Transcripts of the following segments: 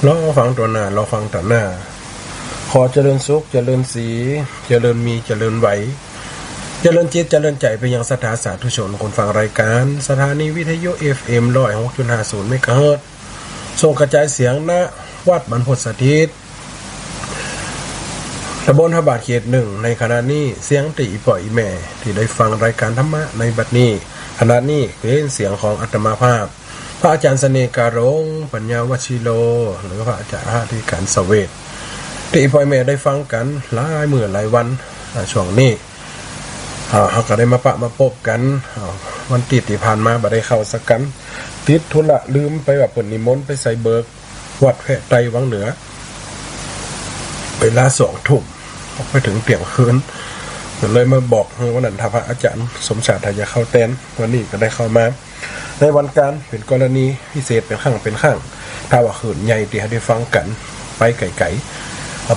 รอฟังตัวหน้ารอฟังต่อหน้าขอเจริญสุขเจริญสีเจริญมีเจริญไหวเจริญจิตเจริญใจไปยังสถาสาธุชนคนฟังรายการสถานีวิทยุ FM 106.50 เมกะเฮิรตซ์ส่งกระจายเสียงณวัดบรรพตสถิตตำบลพระบาทเขตหนึ่งในขณะนี้เสียงตีปล่อยแม่ที่ได้ฟังรายการธรรมะในบัดนี้ขณะนี้เป็นเสียงของอาตมาภาพพระอาจารย์เสน่ห์การงปัญญาวชิโลหรือพระอาจารย์ที่การเสวตตีปล่อยแม่ได้ฟังกันหลายมื้อหลายวันช่วงนี้เขาก็ได้มาปะมาพบกันวันติดที่ผ่านมาบ่ได้เข้าสักกันติดธุระลืมไปว่าเปิดนิมนต์ไปใส่เบิกวัดแพร่ไตรวังเหนือเวลา2 ทุ่มไปถึงเตียงคืนเลยมาบอกว่านันทพระอาจารย์สมชาติทายาเข้าแตนวันนี้ก็ได้เข้ามาในวันการเป็นกรณีพิเศษเป็นข้างถ้าว่าขืนใหญ่ที่ให้ได้ฟังกันไปไก่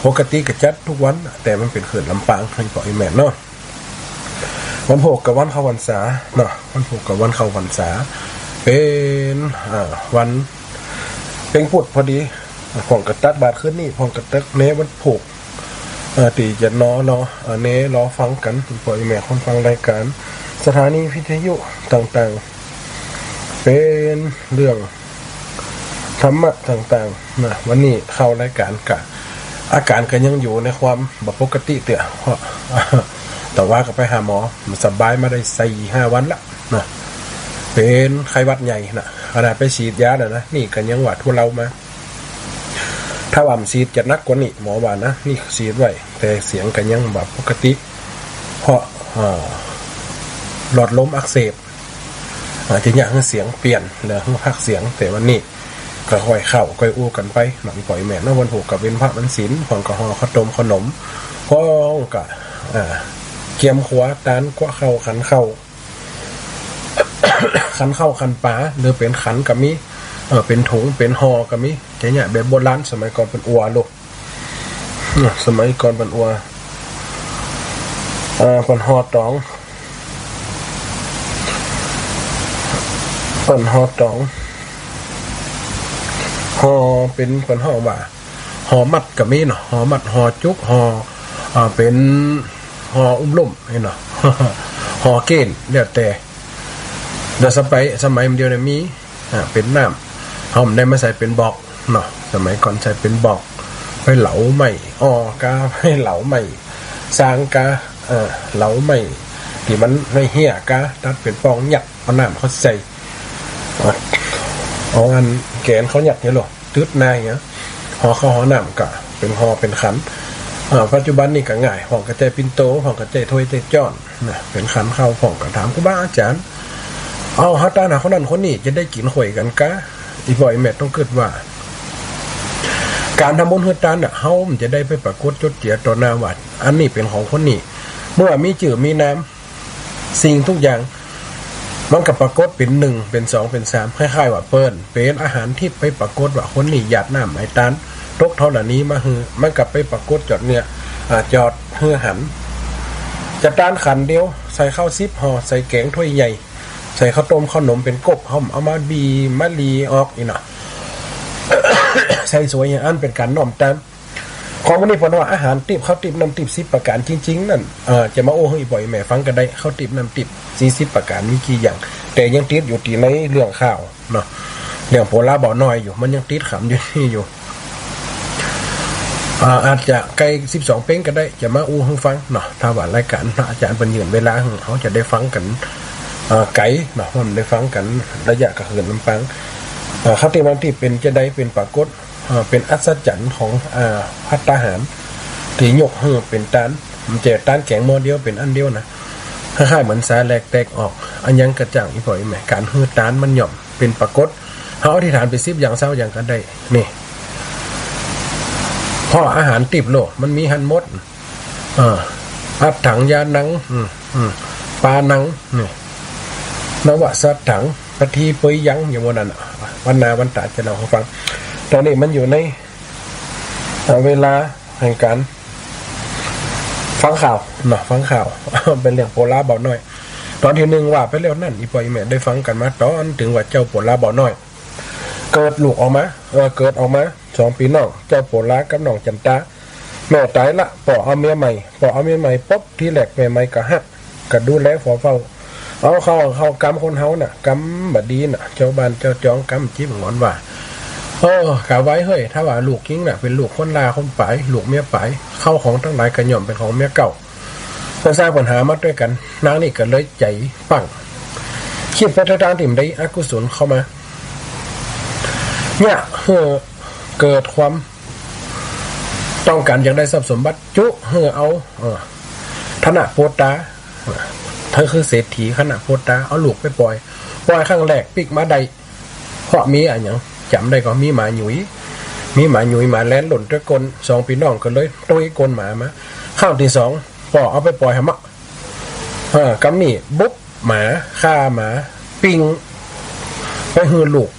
ปกติก็จัดทุกวันแต่มันเป็นขืนลำปางให้ปล่อยแม่เนาะวันโภกกับวันเข้าวันษาเนาะวันโภกกับวันเข้าวันษาเป็นวันเป็นพุธพอดีของกระตักบาทขึ้นนี่ของกระตักเนวันโภกตีจะเนาะเนรอฟังกันปล่อยแม่คนฟังรายการสถานีวิทยุต่างๆเป็นเรื่องธรรมะต่างๆนะวันนี้เข้ารายการกะอาการก็ยังอยู่ในความปกติเตะแต่ว่าก็ไปหาหมอมันสบายมาได้4-5 วันละนะเป็นไข้หวัดใหญ่นะขนาดไปฉีดยานะนี่กันยังหวัดทั่วเรามาถ้าว่าฉีดจะนักกว่านี้หมอว่านะนี่ฉีดไว้แต่เสียงกันยังแบบปกติเพราะหลอดลมอักเสบจะอยากให้เสียงเปลี่ยนหรือให้พักเสียงแต่วันนี้ก็ค่อยเข้าค่อยอู้กันไปหนังปล่อยแม่นวันผูกกับเป็นพระมันศีลของกระหอข้าวต้มขนมพ้องกะเกียมขวาตานกว่าเข้าขันเข้า ขันเข้าขันป๋าหรือเป็นขันกับมีเป็นถุงเป็นห่อกับมีแต่เนี่ยแบบโบราณสมัยก่อนเป็นอัวลูกสมัยก่อนเป็นอัวเป็นห่อตองเป็นห่อตองห่อเป็นห่อว่าห่อมัดกับมีเนาะห่อมัดห่อจุกห่อเป็นห่ออุ้มลุ่มเห็นเนาะห่อเกณฑ์แล้วแต่เดี๋ยวสมัยมันเดียวเนี่ยมีเป็นน้ำเขาได้มาใส่เป็นบอกเนาะสมัยก่อนใส่เป็นบอกให้เหลาใหม่กาให้เหลาใหม่สร้างกาเหลาใหม่ที่มันไม่เหี้ยกาตัดเป็นปองหยักเอาน้ำเขาใส่อันแกนเขาหยักเนี่ยหรอตืดนายเงี้ยห่อข้าวห่อน้ำกะเป็นห่อเป็นขันปัจจุบันนี่ก็ง่ายห่อกระเจปินโตห่อกระเจถ้วยเจจ้อนนะเป็นขันข้าวห่อกระถามกูบ้าอาจารย์ฮัตตาหนาคนนั้นคนนี้จะได้กินข่อยกันกะอีบ่อยแม่ต้องเกิดว่าการทำบุญเฮือตานเฮามันจะได้ไปปรากฏจดเจียต่อหน้าวัดอันนี้เป็นของคนนี้เมื่อมีจื่อมีน้ำสิ่งทุกอย่างมันกับปรากฏเป็น1เป็น2เป็น3คล้ายๆว่าเปิ้นเป็นอาหารที่ไปปรากฏว่าคนนี้หยาดน้ำไอ้ตานตกเท่านี้มาฮือมันกับไปปรากฏจอดเนี่ยจอดเฮือหันจะตานขันเดียวใส่ข้าว10 ห่อใส่แกงถ้วยใหญ่ใส่ข้าวต้มขนมเป็นกบเอามาบีมะลีออกอีกเนาะ ใส่สวยอย่างอันเป็นการน้อมตามของวันนี้เพราะว่าอาหารติบข้าวติบน้ำติบ10 ประการจริงๆนั่นจะมาโอ้ให้บ่อยแม่ฟังกันได้ข้าวติบน้ำติบ40 ประการมีกี่อย่างแต่ยังติดอยู่ตีในเรื่องข้าวเนาะเรื่องโพลาบ่อน้อยอยู่มันยังติดขำอยู่นี่อยู่อาจจะไกล12 เป้งก็ได้จะมาอู้ให้ฟังเนาะถ้าว่ารายการอาจารย์เป็นยืนเวลาเขาจะได้ฟังกันไก่เนาะมันได้ฟังกันระยะกระเหินลำปังเขาตีมันที่เป็นจะได้เป็นปรากฏเป็นอัศจรรย์ของภัตตาหารที่ยกเป็นตานมันจะตานแข็งโมเดียวเป็นอันเดียวนะคล้ายๆเหมือนสาแหลกแตกออกอันยังกระจ่างอีกพออีกไหมการฮือตานมันหย่อมเป็นปรากฏเขาอธิษฐานไป10 อย่างเศร้าอย่างกันได้นี่พออาหารติบโลมันมีหันมดอัดถังยานังปลานังนี่นวสัตถังปฏิปุยยังอย่างวันนั้นวันนาวันตาจะเล่าให้ฟังตอนนี้มันอยู่ในเวลาแห่งการฟังข่าวเนาะฟังข่าว เป็นเรื่องโพลาเบาน้อยตอนที่1ว่าไปแล้วนั่นอีปอยแม่ได้ฟังกันมาตอนถึงว่าเจ้าโพลาเบาน้อย เกิดลูกออกมาเกิดออกมา2 ปีน้องเจ้าโปลากับน้องจันตาแม่ตายละปอเอาเมียใหม่ปุ๊บที่แหลกแม่ใหม่ก็ฮักก็ดูแลฝอเฝ้าเอาเขากำคนเฮาน่ะกำบดีน่ะเจ้าบ้านเจ้าจองกำจิ้มหงอนว่ากะไว้เฮ้ยถ้าว่าลูกกิ้งน่ะเป็นลูกคนลาคนปายลูกเมียปายเข้าของทั้งหลายกระหย่อมเป็นของเมียเก่าสร้างปัญหามาด้วยกันนางนี่ก็เลยใจปังคิดไปทางที่มันได้อกุศลเข้ามาเนี่ยเกิดความต้องการอยากได้ทรัพย์สมบัติจุเอาธนโพตาเธอคือเศรษฐีขณะโพตาเอาลูกไปปล่อยข้างแรกปิกมาใดเพราะมีอะไรอย่างจำได้ก็มีหมาหยุยมาแล่นหล่นด้วยกล2 ปีน้องก็เลยตัวกลหมามาข้างที่2ปอเอาไปปล่อยหมะกำนี่บุ๊บหมาฆ่าหมาปิงไปหือลูก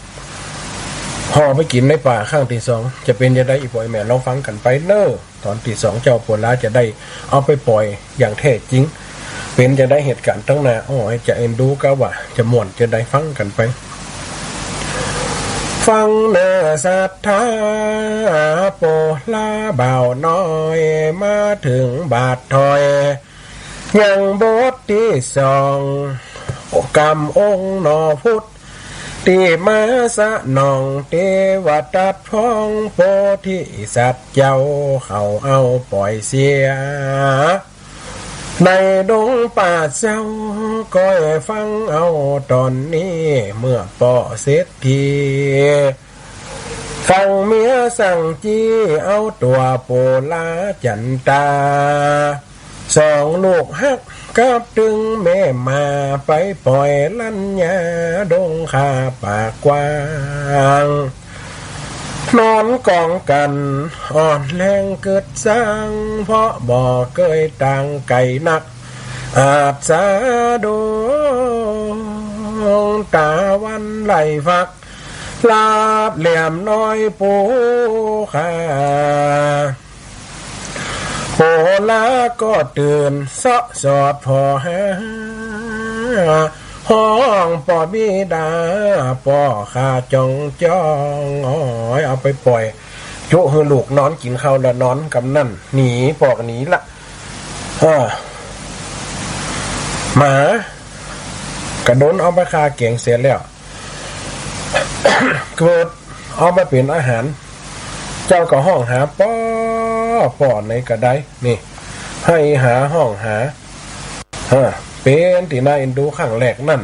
ห่อไปกินในป่าข้างที่2จะเป็นจะได้อีปล่อยแม่ลองฟังกันไปเนอตอนที่2เจ้าโพลาจะได้เอาไปปล่อยอย่างแท้จริงเป็นจะได้เหตุการณ์ตั้งหน้าจะเอ็นดูก็ว่าจะม่วนจะได้ฟังกันไปฟังเนื้อศรัทธาโปลาเบาน้อยมาถึงบาทถอยยังบทที่2กรรมองค์นอพุทธตีมาสะนองเทวตัดพ้องโพธิสัตว์เจ้าเขาเอาปล่อยเสียในดงป่าเจ้าก้อยฟังเอาตอนนี้เมื่อปอเสร็จทีฟังเมียสั่งจี้เอาตัวโปลาจันตา2 ลูกฮักกับดึงแม่มาไปปล่อยลัญญาดงคาป่ากว้างนอนกองกันอ่อนแรงเกิดสร้างเพราะบ่เคยต่างไก่นักอาจสาดวงตาวันไหลฟักลาบเหลี่ยมน้อยปูขาโหลาก็ตื่นสอดพอหาห้องปอบิดาปอขาจองจ้องเอาไปปล่อยจุให้ลูกนอนกินข้าวแล้วนอนกำนั่นหนีปอกหนีละหมากระโดนเอาไปคาเก่งเสียแล้วเกิดเอามาเป็นอาหารเจ้าก็ห้องหาปอในกระไดนี่ให้หาห้องหาเป็นที่น่าเอ็นดูข้างแรกนั่น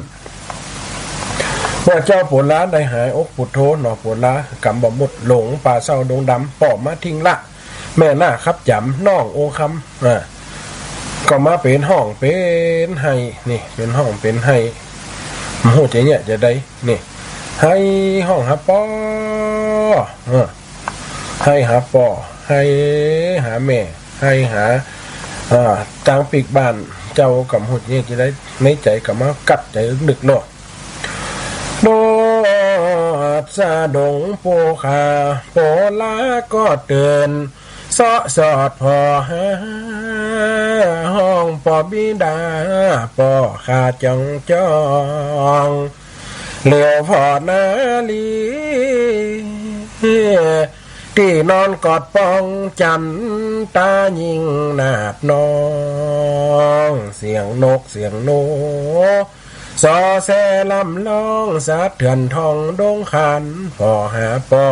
ว่าเจ้าโปลาได้หายอกปุถโธหนอโปลากำบ่หมดหลงป่าเศร้าดงดำปอบมาทิ้งละแม่หน้าครับจำน้องโอคำก็มาเป็นห้องเป็นให้นี่เป็นห้องเป็นให้โหใจเนี่ยจะได้นี่ให้ห้องหาปอให้หาปอให้หาแม่ให้หาจางปีกบ้านเจ้ากับหุ่นนี่จะได้ในใจกับมากัดใจดึกเนาะโดดซาดงโปคาโปลาก็เตือนสอดพอห้องปอบิดาปอขาจองจ้องเหลียวพอนาลีที่นอนกอดป้องจันตายิงนาบน้องเสียงนกเสียงโนซอแซลำร้องสะเถื่อนทองดงขันพอหาปอ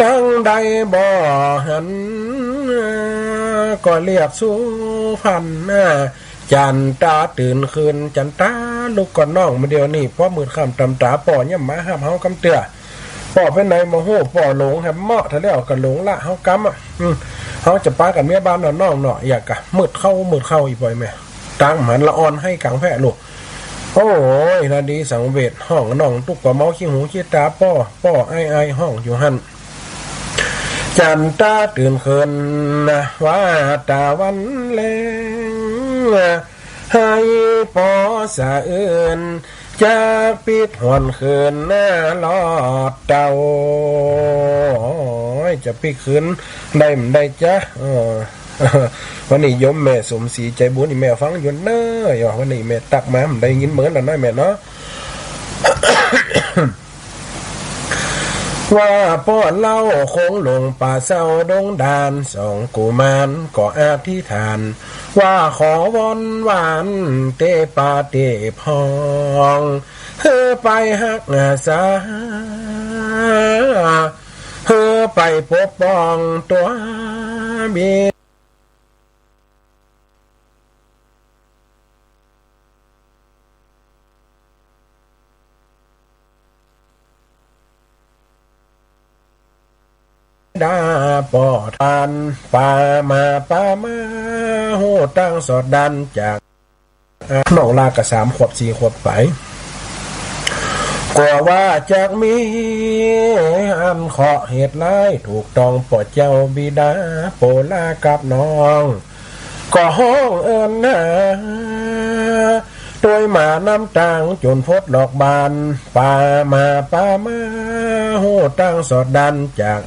ตั้งใดบ่หันก็เรียกสู้พันจันตาตื่นคืนจันตาลูกก่อนน้องมาเดียวนี่เพราะมือคำตำตาป่อเนี่ยมาห้ามเฮากำเตือป่อเป็นไหนมาโหป่อหลงแฮมเหมาะทะเลาะกันหลงละเฮากำเฮาจะป้ากันเมียบ้านน้องเนาะอยากกะมืดเข้าอีปล่อยแม่ตังหมันละอ่อนให้กังแพะลูกโอ้ยนาดีสังเวชห้องน้องตุกกว่าเมาขี้หูขี้ตาป้อไอ้ห้องอยู่หันจันตาตื่นคืนว่าตาวันแลงให้ปอสะเอื่นจะปิดหวนคืนลอดเต่าจะปิดคืนได้มันได้จ้ะวันนี้ยมแม่สมศรีใจบุญนี่แม่ฟังอยู่เนอะวันนี้แม่ตักมามันได้ยินเหมือนแล้วน้อยแม่เนาะ ว่าป้อนเล่าคงลงป่าเศร้าดงดานสองกุมารก็อธิษฐานว่าขอวอนหวานเตปาเตพองเฮอไปหักษาเฮอไปปกป้องตัวบิดาปอทานป่ามาโหตั้งสอดดันจากน้องลากระ3 ขวบ 4 ขวบไปกว่าว่าจากมีอันเคาะเหตุร้ายถูกต้องปอดเจ้าบิดาโปลากับน้องก็ห้องเอิญนาโดยหมาน้ำตังจนพดหลอกบานป่ามาโหตั้งสอดดันจาก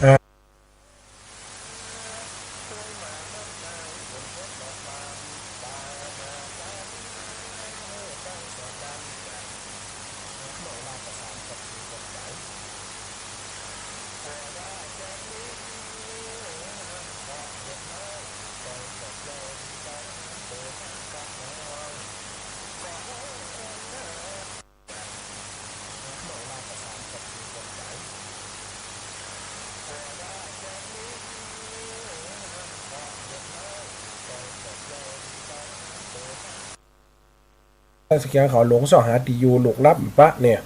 สแกนเขาหลงสอหาตียูหลุกลับปะเนี่ย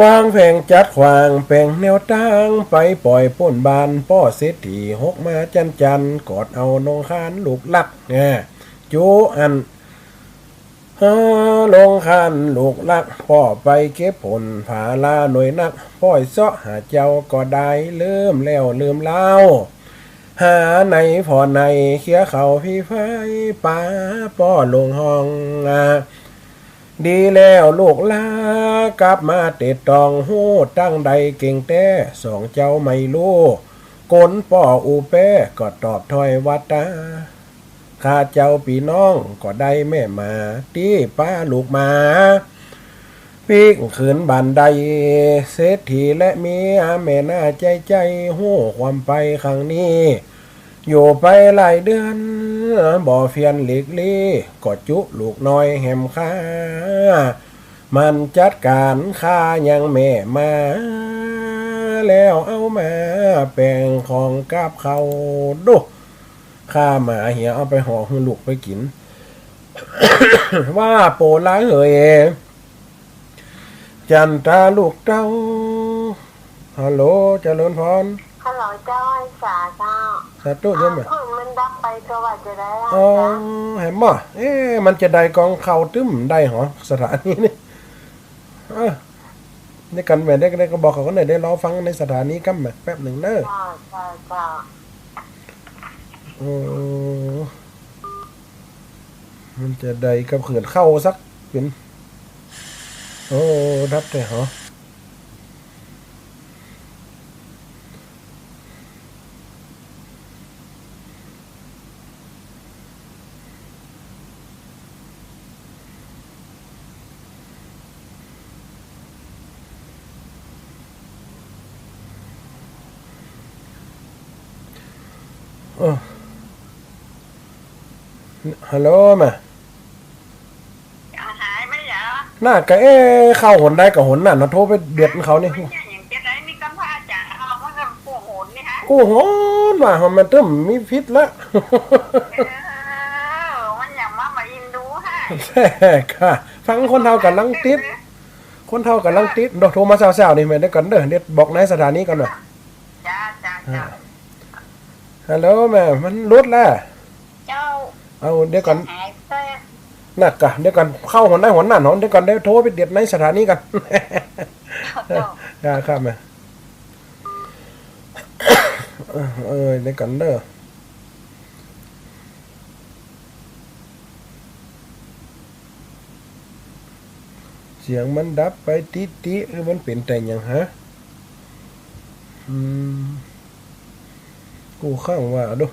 วางแผงจัดขวางแปลงแนวตั้งไปปล่อยป่นบานป้อเศรษฐีหกมาจันกอดเอานงคานลูกลักจูอันลงคานลูกลักพ่อไปเก็บผลผาลาหน่วยนักป้อยเสาะหาเจ้าก็ได้เริ่มแล้วลืมเล่าหาในพอในเคี้ยเขาพี่ไฟป้าป้อลงห้องดีแล้วลูกลากลับมาเต็ดตองหูตั้งใดเก่งแต่สองเจ้าไม่รู้กนป้ออูเป้ก็ตอบถ้อยวัดตาข้าเจ้าพี่น้องก็ได้แม่มาตีป้าลูกมาปีกขืนบันไดเศรษฐีและเมียแม่น่าใจหูความไปครั้งนี้อยู่ไปหลายเดือนบ่เฟียนหลีกลี่ก็จุลูกน้อยแหมค่ามันจัดการค่ายังแม่มาแล้วเอามาแปลงของกับเขาดูข้าหมาเหียเอาไปห่อให้ลูกไปกิน ว่าโปล้างเหยจันตาลูกเต้าฮัลโหลเจริญพรฮัลโหลเจ้าสาเจ้าสาธุใช่ไหมมันดับไปตัวว่าจะได้อ๋อเห็นบ่มันจะได้กองเข่าตึ้มได้หรอสถานีนี่ในกันแม่ได้ก็บอกเขาก็ได้รอฟังในสถานีกันแป๊บหนึ่งเนอะจ้ามันจะได้กับเขื่อนเข้าสักเป็นรับได้เหรอฮัลโหลมาหายไหมเหรอน่าก็เข้าหนได้กับหนน่ะนะโทรไปเบียดเขานี่อย่างจะได้มีกำพร้าจ่าเอาว่ากันกู้โหนนี่ฮะกู้โหนว่ามันตึ้มมีพิษละมันอย่างมาอินดูฮะใช่ค่ะฟังคนเท่ากับลังติดคนเท่ากับลังติดโทรมาแซวๆนี่แม่ได้ก่อนเด้อเดี๋ยวบอกในสถานีก่อนหน่อยจ้าฮัลโหลแม่มันรุดแล้วเจ้าเอาเดี๋ยวก่อนนักกะเดี๋ยวก่อนเข้าหัวหน้าหัวหน้าหนอนเดี๋ยวก่อนเดี๋ยวโทรไปเด็ดในสถานีกันครับแม่เดี๋ยวก่อนเด้อเสียงมันดับไปติมันเป็นแต่ยังฮะกูข้างว่าดู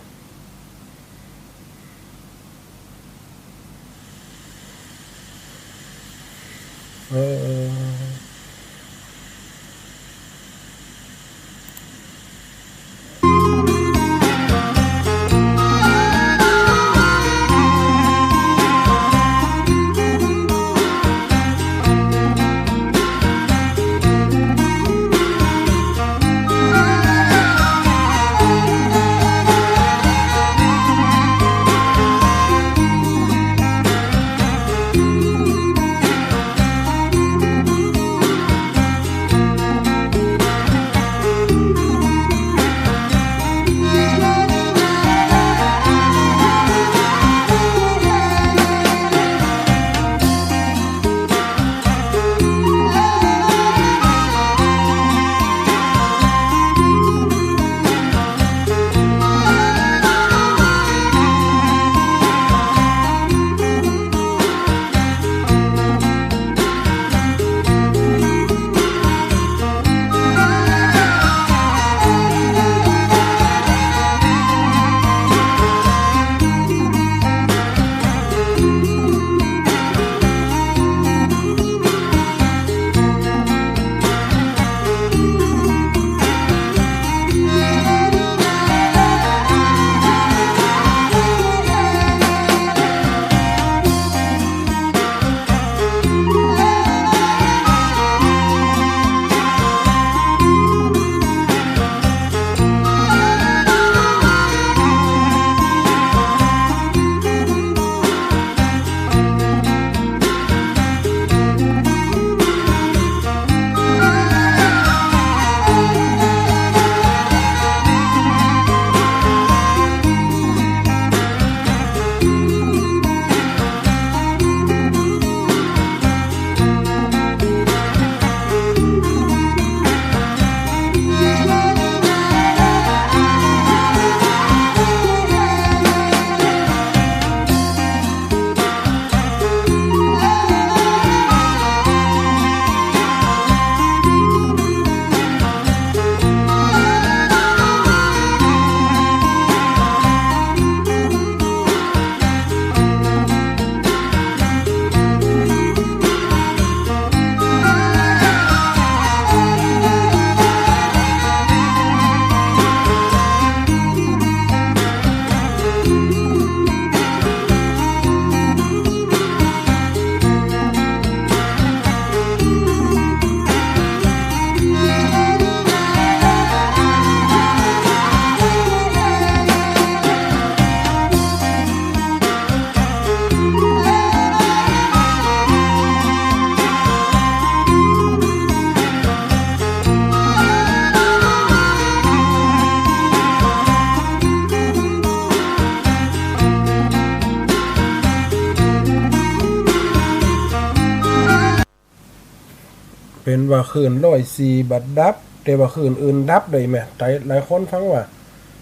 ว่าคืน104บัดดับแต่ว่าคืนอื่นดับได้แม่แต่หลายคนฟังว่า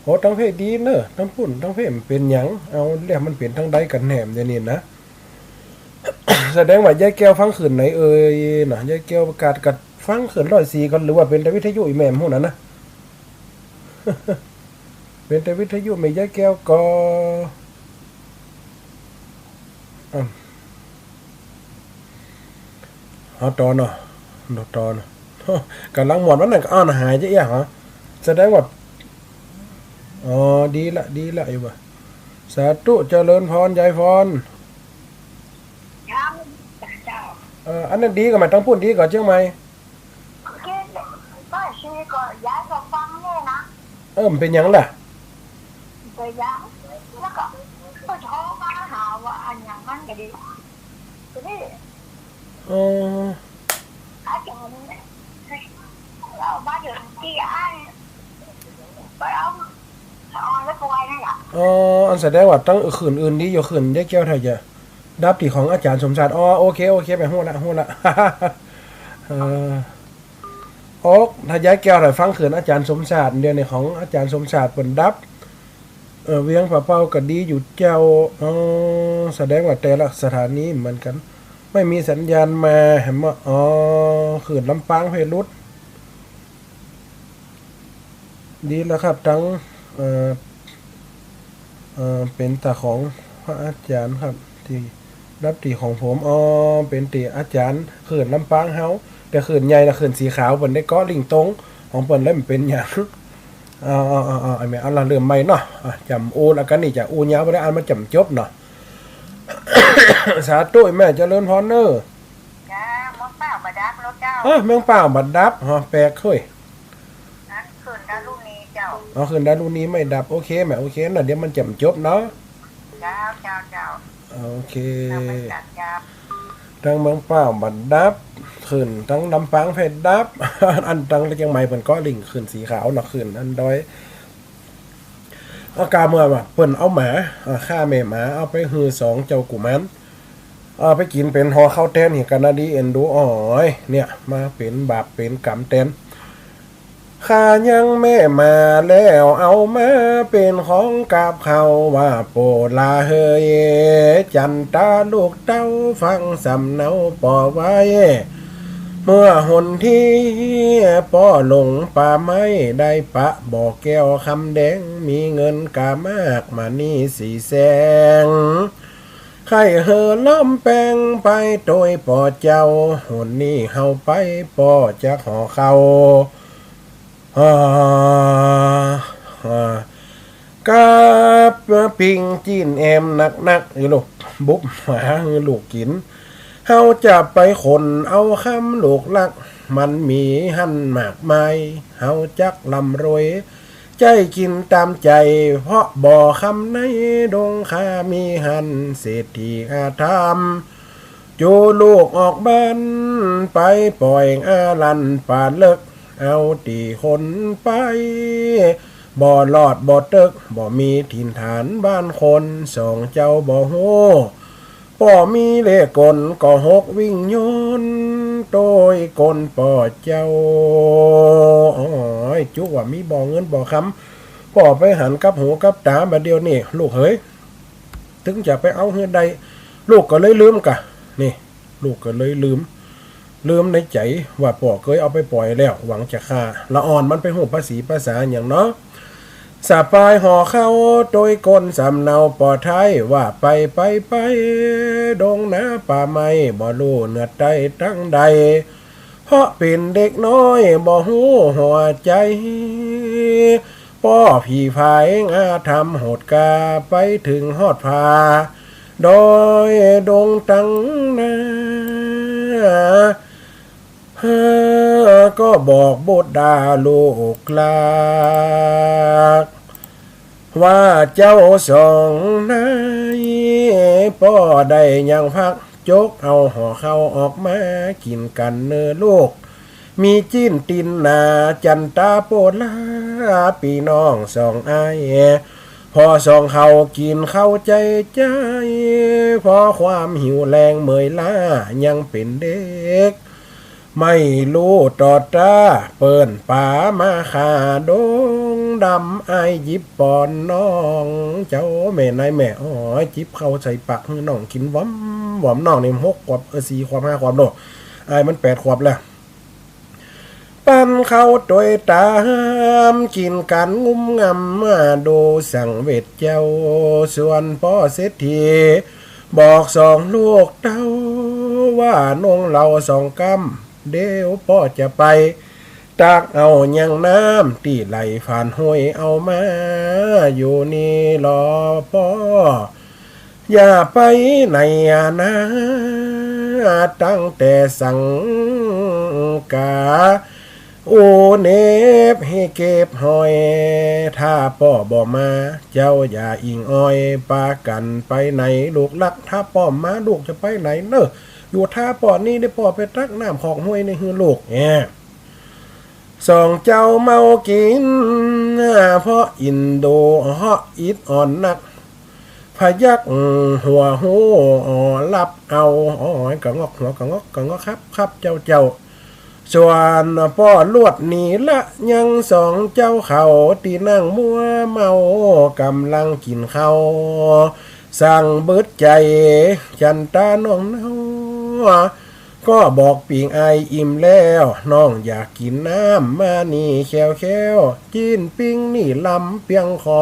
โหทั้งเพศดีเนอะทั้งปุ่นทั้งเพศมันเป็นหยังเอาเรียกมันเป็นทั้งใดกันแหนมเดี๋ยวนี้นะ แสดงว่ายายแก้วฟังคืนไหนเอ่ยน่ะยายแก้วประกาศกัดฟังคืน104กันหรือว่าเป็นแต่วิทยุอีแม่มฮู้นั่นนะ เป็นแต่วิทยุไม่ยายแก้วก็เอาตอนเนาะตอนกำลังหมดวันนั้นก็หายจะเอี้ยเหรอแสดงว่าอ๋อดีละอยู่บ่สาธุเจริญพรยายพรยังเจ้าอันนั้นดีก็ไม่ต้องพูดดีก่อนเชียงใหม่ก็ชีก็ย้ายก็ฟังเนี่ยนะมันเป็นยังล่ะไปย้ายแล้วก็โทรมาหาว่าอันอย่างนั้นก็ดีทีนี้อาจารย์เราบ้านอยู่ที่ไอ้ไปเอาแล้วก็ไว้นั่นแหละอันแสดงว่าตั้งคืนอื่นดีอยู่คืนยายแก้วเท่าจะดับที่ของอาจารย์สมศักดิ์โอเคไปฮู้ละถ้ายายแก้วได้ฟังคืนอาจารย์สมศักดิ์เดี๋ยวนี้ของอาจารย์สมศักดิ์เพิ่นดับเวียงผาเป้าก็ดีอยู่เจ้าแสดงว่าแต่ละสถานีเหมือนกันไม่มีสัญญาณมาเห็นว่าคืนลำปางเพลุดดีแล้วครับทั้งเป็นตาของพระอาจารย์ครับที่รับตีของผมเป็นตีอาจารย์เขื่อนลำปางเฮาแต่เขื่อนใหญ่นะเขื่อนสีขาวเปิ่นได้ก้อลิงตรงของเปิ่นแล้วมันเป็นอย่างไอ้แม่เอาละเริ่มใหม่เนาะจำอูแล้วกันนี่จะอูยาวไปได้อันมาจำจบเนาะ สาธุแม่เจริญพรเนอจ้าเมืองเปล่าบัดดับรถเจ้าเมืองเปล่าบัดดับแปลกเฮ้ยคืนดารุณีเจ้าคืนดารุณีไม่ดับโอเคแม่โอเคนะเดี๋ยวมันจำจบเนาะเจ้าโอเคทั้งเมืองเปล่าบัดดับคืนทั้งลำปางเพชรดับ อันทั้งเชียงใหม่เปิ่นก็ลิงคืนสีขาวเนาะคืนอันดอยเอากาเมื่อว่าเปิ่นเอาหมาฆ่าแม่หมาเอาไปฮือ2เจ้ากุมันไปกินเป็นหอข้าวแตนเห็นกันนะดีเอ็นดูเนี่ยมาเป็นบาปเป็นกรรมแตนข้ายังแม่มาแล้วเอามาเป็นของกาบเขาว่าโปลาเฮยจันตาลูกเต้าฟังสำเนาปอไว้เมื่อหนที่ป้อหลงป่าไม้ได้ปะบอกแก้วคำแดงมีเงินกามากมานี่4 แสงไข่เฮอล้อมแปงไปโดยป่อเจ้าหนนี้เฮาไปป่อจะขอเขากับปิงจีนแอมนักอยู่ลูกบุ๊บหาลูกกินเฮาจะไปขนเอาคำลูกลักมันมีหันมากมายเฮาจักลำรวยใจกินตามใจเพราะบ่อคำในดงคามีหันเศรษฐีอาธรรมจูลูกออกบ้านไปปล่อยอาลันป่าเลิกเอาตีคนไปบ่หลอดบ่ตึกบ่มีถิ่นฐานบ้านคน2เจ้าบ่โหป่อมีเลขกลก็6วิ่งยนโดยกลป่อเจ้าจุว่ามีบ่เงินบ่คำป่อไปหันกับหูกับตาบัดเดียวนี่ลูกเฮ้ยถึงจะไปเอาเฮือนใดลูกก็เลยลืมกะนี่ลูกก็เลยลืมในใจว่าป่อเคยเอาไปปล่อยแล้วหวังจะฆ่าละอ่อนมันไปหูภาษีภาษาอย่างเนาะสาปายห่อเข้าโดยกลสำเนาปอไทยว่าไปดงนาป่าไม้บ่รู้เนื้อใดตั้งใดเพราะเป็นเด็กน้อยบ่หูหัวใจป้อผีพายงาทำโหดกาไปถึงฮอดพาโดยดงตั้งนาก็บอกบุตรดาลูกลากว่าเจ้า2 นายป้อได้ยังพักจกเอาห่อเข้าออกมากินกันเนื้อลูกมีจิ้นตินนาจันตาโปลาปีน้อง2 อ้ายพอ2เขากินเข้าใจพอความหิวแรงเมื่อยล้ายังเป็นเด็ก ไม่รู้ตอดตาเปิ้นป่ามาขาดงดำไอยิบปอนน้องเจ้าแม่นายแม่อ๋อยจิบเข้าใส่ปากให้น้องกินหวหวน้องนี่6 ขวบ4 ขวบ5 ขวบโดไอมัน8 ขวบแล้วปั้นเข้าโดยตามกินกันงุ้มงำมาดูสั่งเวทเจ้าส่วนพ่อเศรษฐีบอก2 ลูกเต้าว่านงเรา2 กำเดี๋ยวพ่อจะไปตักเอายังน้ำที่ไหลผ่านห้วยเอามาอยู่นี่รอพ่ออย่าไปไหนนะตั้งแต่สังกาโอเนบให้เก็บหอยถ้าพ่อบ่มาเจ้าอย่าอิงอ้อยปากันไปไหนลูกลักถ้าพ่อมาลูกจะไปไหนเนอะอยู่ท่าพ่อนี่ได้พ่อไปตักน้ำของห้วยในฮือลูก2 เจ้าเมากินเพราะอินโดเหาะอิดอ่อนนักพยักหัวหูรับเอากะงอกหัวกะงอกกะงอกครับเจ้าส่วนพ่อลวดหนีละยัง2 เจ้าเขาตีนั่งมัวเมากำลังกินข้าวสั่งเบิดใจจันตาน้องเนาก็บอกปิงไออิ่มแล้วน้องอยากกินน้ำมานี่แควจีนปิ้งนี่ลำเปียงคอ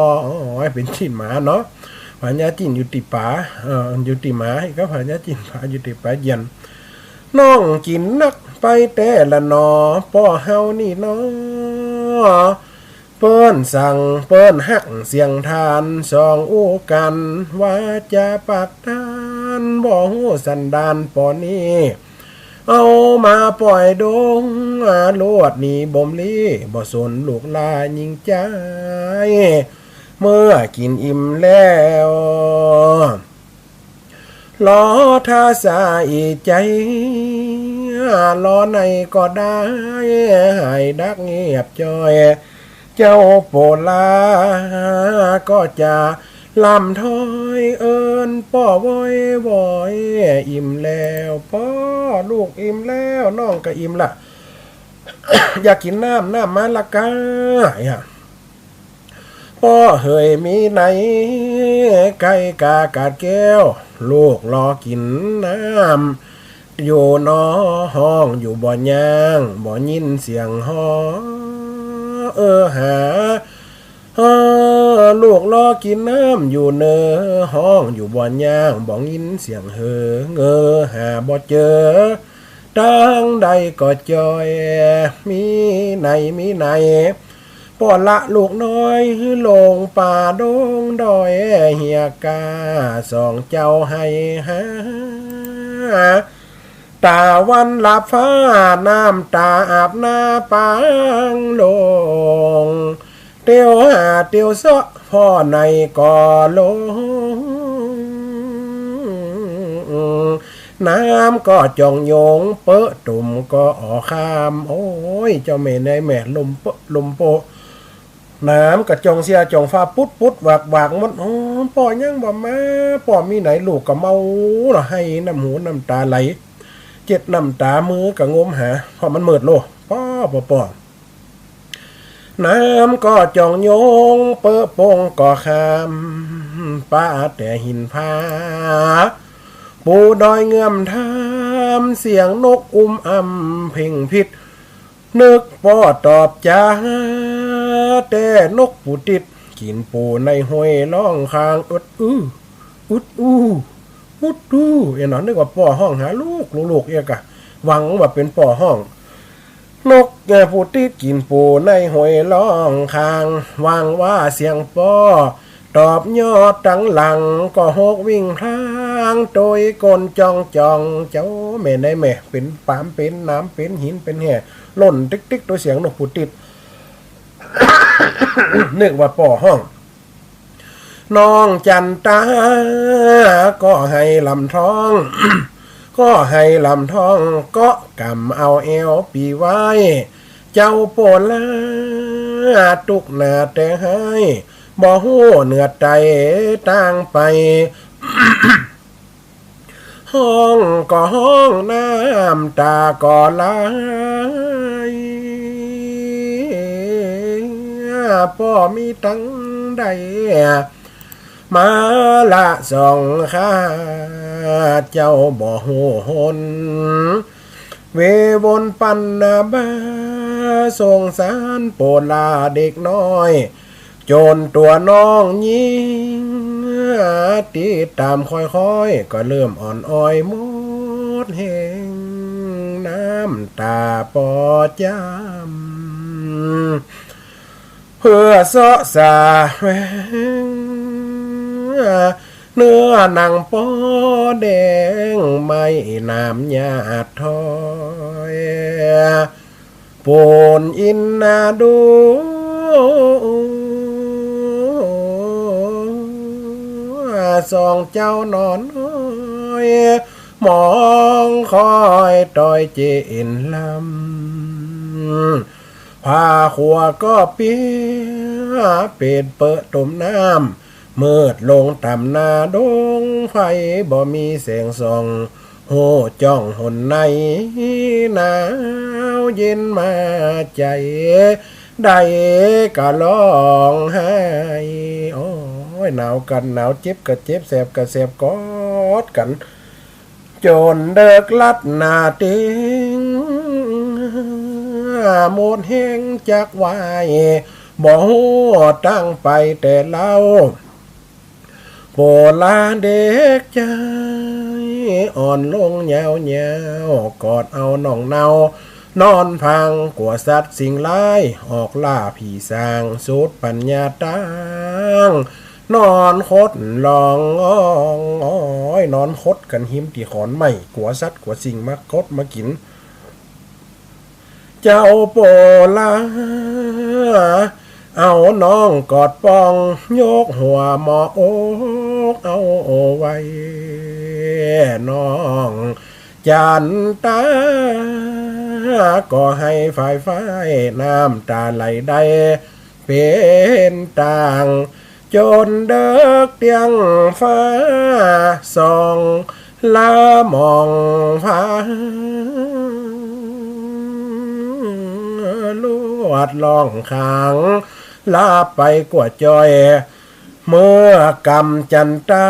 เป็นจีนหมาเนาะผาญาจีนอยู่ติป่าอยู่ติหมาก็ผาญาจีนผาอยู่ติป่าเย็นน้องกินนักไปแต่ละนอป้อเฮานี่เนาะเปิ้นสั่งเปิ้นหักเสียงทาน2 อู้กันว่าจะปักทานบ่ฮู้สันดานปอนี้เอามาปล่อยดงลวดนี่บ่มลีบ่สนลูกลายิงใจเมื่อกินอิ่มแล้วรอท่าสายใจรอในก็ได้ให้ดักเงียบจอยเจ้าโปลาก็จะลำถอยเอิญป้อวอยอิ่มแล้วป้อลูกอิ่มแล้วน้องก็อิ่มละ อยากกินน้ำมาละกาป้อเฮยมีไหนไก่กากาดแก้วลูกรอกินน้ำอยู่นอห้องอยู่บ่ย่างบ่ยินเสียงฮ้อหาลูกรอกินน้ำอยู่เนอห้องอยู่บ่ย่างบ่ยินเสียงเงอหาบ่เจอตั้งใดก็จอยมีไหนป้อนละลูกน้อยลงป่าดงดอยเฮียกา2 เจ้าให้หาตาวันหลับฟ้าน้ำตาอาบหน้าปางลงเตียวหาเตียวซะพ่อในก่อลงน้ำก็จองโยงเปะตุ่มก็ออกข้ามโอ้ยเจ้าแม่ในแม่ลมเปะลมโปน้ำกระจองเสียจองฟ้าปุ๊ดวากมันป่อยังบ่มาป่อมีไหนลูกก็เมาละให้น้ำหูน้ำตาไหลเจ็ดน้ำตามือก็งมหาเพราะมันเมิดโลป้อน้ำก็จองโยงเปะปงก็ข้ามป้าแต่หินผาปูดอยเงื่อมทามเสียงนกเพ่งพิษนึกป้อตอบจ้าแต่นกปูติดกินปูในห้วยล่องคางอุดนอนนึกว่าป้อห้องหาลูกเอกะหวังว่าเป็นป้อห้องนกปูติดกินปูในห้วยล่องคางหวังว่าเสียงป้อตอบยอดตั้งหลังก็หกวิ่งทางโดยกลจองเจ้าแม่ในแม่เป็นปามเป็นน้ำเป็นหินเป็นแห่ล่นติ๊กตัวเสียงนกปูติด นึกว่าป้อห้องน้องจันตาก็ให้ลำท้อง ก็ให้ลำท้องก็กำเอาเอวปีไว้เจ้าโปลาตุกหนาแต่ให้บ่ฮู้เนื้อใจต่างไป ห้องก็ห้องน้ำตาก็ไหลพ่อมีตั้งใดมาละสองข้าเจ้าบ่หูหนเววนปันนาบาสงสารโปรดลาเด็กน้อยจนตัวน้องยิงติดตามค่อยๆก็เริ่มอ่อนอ้อยมดแห่งน้ำตาปอจำเพื่อเสาะสาแวงเนื้อหนังปอแดงไม่น้ำยาดถอยปนอินนาดูสองเจ้านอนน้อยมองคอยต่อยเจนลำผ้าขัวก็เปียเป็ดเปิดต้มน้ำมืดลงต่ำนาดงไฟบ่มีแสงส่องโหจ้องหนในหนาวเย็นมาใจได้ก็ร้องไห้โอ้ยหนาวกันหนาวเจ็บก็เจ็บแสบก็แสบกอดกันจนเดิกลัดหน้าติงหมดแห้งจากวายบ่ฮู้ตั้งไปแต่เล่าโปลาเด็กใจอ่อนลงยาวๆกอดเอาน้องเนานอนพังกว่าสัตว์สิ่งร้ายออกล่าผีสางสุดปัญญาตังนอนคดลองอ้อยนอนคดกันหิมที่ขอนไม้กว่าสัตว์กว่าสิ่งมาคดมากินเจ้าโปลาเอาน้องกอดปองยกหัวหมอกเอาไว้น้องจันตาก็ให้ฝ่ายน้ำตาไหลได้เป็นต่างจนเดิกเตียงฟ้าส่องลามองฟ้าลวดลองขางลาไปกว่าจอยเมื่อกำจันตา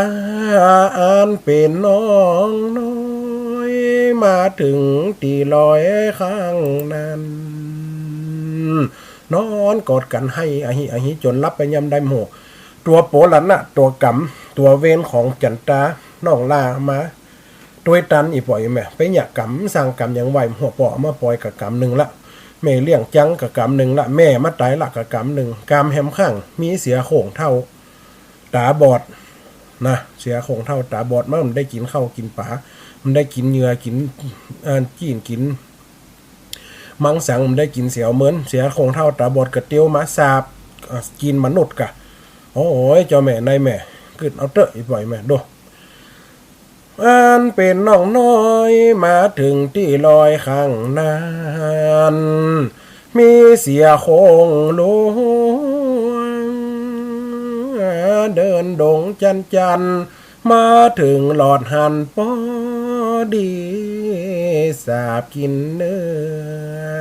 อันเป็นน้องน้อยมาถึงตีลอยข้างนั้นนอนกอดกันให้อหิจนรับไปยำได้หมกตัวโปลันน่ะตัวกำตัวเวนของจันตาน้องลามาตัวตันอีปล่อยแม่ไปอยากกำสั่งกำยังไหวหัวปอมาปล่อยกับกำหนึ่งละแม่เลี้ยงจังกับกำหนึ่งละแม่มาตายละกับกำหนึ่งกำแฮมข้างมีเสียโข่งเท่าตาบอดนะเสียโข่งเท่าตาบอดมันได้กินข้าวกินปลามันได้กินเนื้อกินจีนกินมังสังมันได้กินเสียวเหมือนเสียโข่งเท่าตาบอดกระเตียวมาสาบกินมนุษย์กะโอ้ยเจ้าแม่นายแม่กึดเอาเตอะอีปล่อยแม่ดูอันเป็นน้องน้อยมาถึงที่ลอยข้างนั้นมีเสียโคงลุงเดินดงจันมาถึงหลอดหันปอดีสาบกินเนื้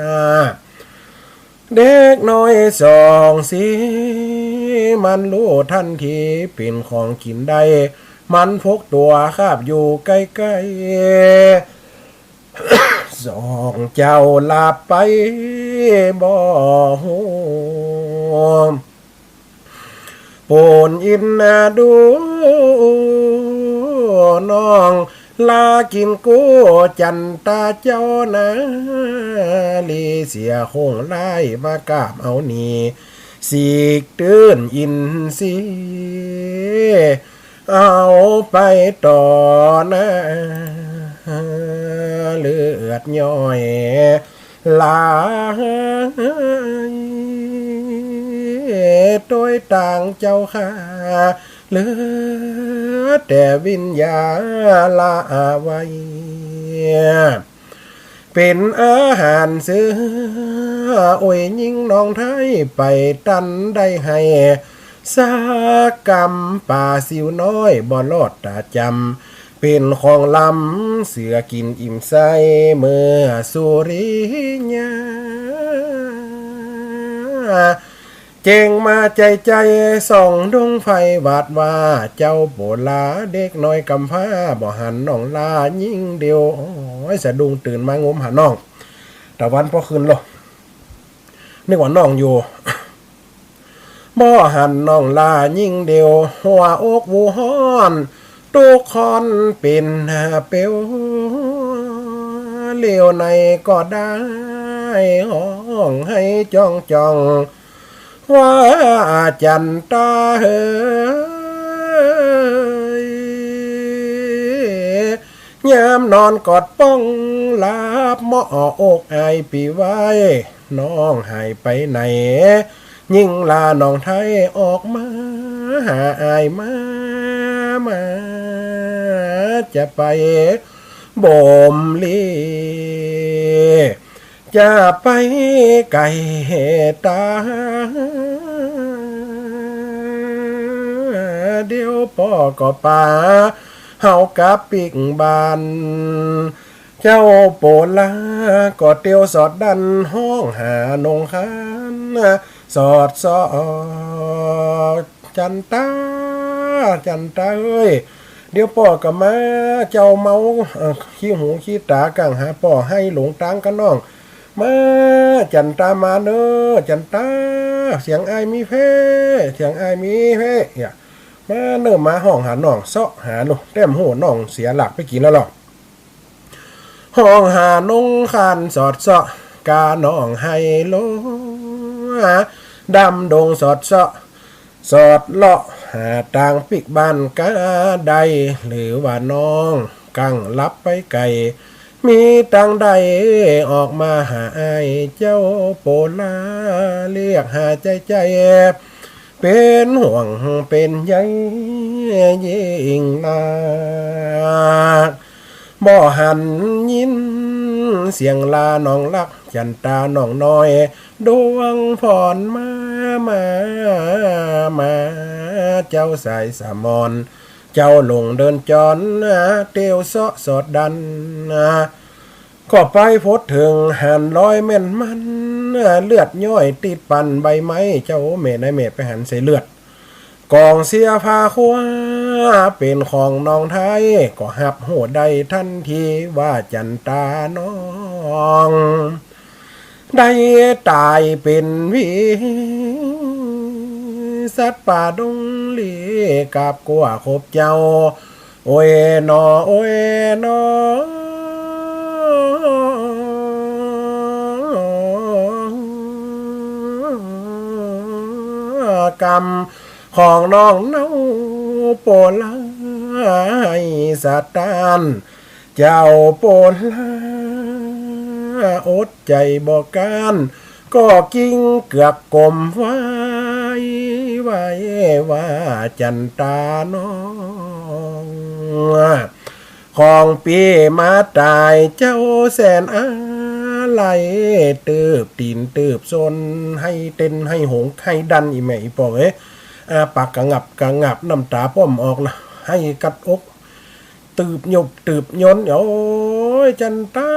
อเด็กน้อยสองสีมันรู้ทันทีเป็นของกินได้มันพกตัวคาบอยู่ใกล้ๆสองเจ้าลาไปบ่หูปนอินนาดูน้องลากินกูจันตาเจ้านะลีเสียคงไล่มากราบเอานี่สีกตื้นอินสีเอาไปต่อนะเลือดย่อยลายโดยต่างเจ้าค่ะเหลือแต่วิญญาลาไว้เป็นอาหารเสือโอ้ยยิ่งน้องไทยไปตันได้ให้สากรรมป่าสิวน้อยบ่รอดตาจำ เป็นของลำเสือกินอิ่มใสเมื่อสุริยาเจงมาใจส่องดวงไฟวาดว่าเจ้าโบลาเด็กน้อยกำพร้าบ่หันน้องลายิ่งเดียวโอ้ยสะดุ้งตื่นมางมหาน้องตะวันพอคืนหรอนึกว่าน้องอยู่บ่หันน้องลายิ่งเดียวหัวอกวูฮ้อนตุกคอนเป็นเปียวเลี้ยวในก็ได้ห้องให้จ้องว่าจันตาเฮยยามนอนกอดป้องลาบหม้ออกอายปีไว้น้องหายไปไหนยิ่งลาน้องไทยออกมาหาอายมาจะไปบ่มลีจะไปไก่ตาเดี๋ยวพ่อก็ป่าเฮากับปิกบานเจ้าโปลาก็เตียวสอดดันห้องหานงคันสอดจันตาเอ้ยเดี๋ยวพ่อก็มาเจ้าเมาขี้หูขี้ตากังหาพ่อให้หลงตางกันน้องมาจันตามาเนอจันตาเสียงไอมีเพ่เสียงไอมีเพ่เนี่ยมาเนิ่มมาห้องหาน้องเซาะหาลูกแต้มหูน้องเสียหลักไปกินแล้วหรอห้องหานงคันสอดเซาะกาน้องให้โลดำดงสอดเซาะสอดเลาะหาต่างปิกบ้านกาใดหรือว่าน้องกังลับไปไกลมีตังใดออกมาหาไอเจ้าโปลาเรียกหาใจเป็นห่วงเป็นใยยิ่งนักบ่หันยินเสียงลาน้องลักจันตาน้องน้อยดวงพรมาเจ้าสายสามอนเจ้าลงเดินจอนเตียวเสาะสอดดันก็ไปพดถึงหันร้อยแม่นมันเลือดย่อยติดปันใบไม้เจ้าเมนายเมไปหันใส่เลือดกองเสียพาคัวเป็นของน้องไทยก็หับโหดได้ทันทีว่าจันตาน้องได้ตายเป็นวิสัตว์ป่าดงลีกับกัวขบเจ้าโอ้ยนอโอ้ยนอกรรมของน้องเนาโปลาให้สะตานเจ้าโปลาอดใจบอกการก็กิ้งเกือบกลมไว้ว่าจันตาน้องของปีมาตายเจ้าแสนอะไรตืบตีนตืบซนให้เต้นให้หงให้ดันอีแม่อีปอกปากกะงับน้ำตาป้อมออกนะให้กัดอกตืบหยบตืบยนโอ้ยจันตา